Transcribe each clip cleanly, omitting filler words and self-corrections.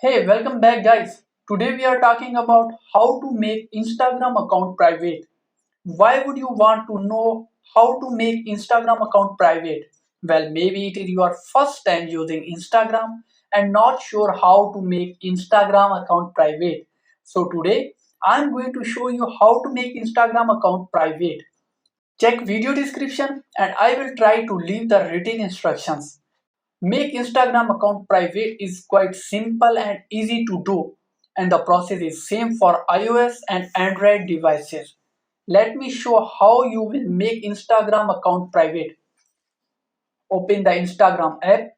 Hey, welcome back, guys. Today we are talking about how to make Instagram account private. Why would you want to know how to make Instagram account private? Well, maybe it is your first time using Instagram and not sure how to make Instagram account private. So today I'm going to show you how to make Instagram account private. Check video description and I will try to leave the written instructions. Make Instagram account private is quite simple and easy to do, and the process is same for iOS and Android devices. Let me show how you will make Instagram account private. Open the Instagram app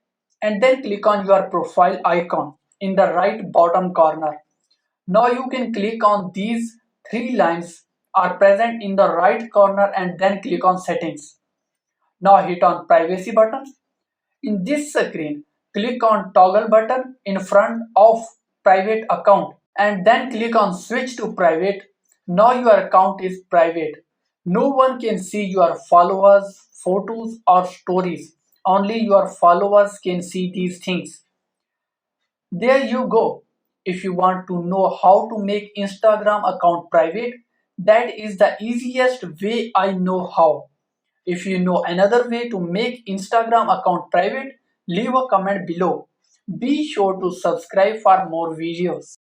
and then click on your profile icon in the right bottom corner. Now you can click on these three lines are present in the right corner and then click on settings. Now hit on privacy button. In this screen, click on toggle button in front of private account and then click on switch to private. Now your account is private. No one can see your followers, photos or stories. Only your followers can see these things. There you go. If you want to know how to make Instagram account private, that is the easiest way I know how. If you know another way to make Instagram account private, leave a comment below. Be sure to subscribe for more videos.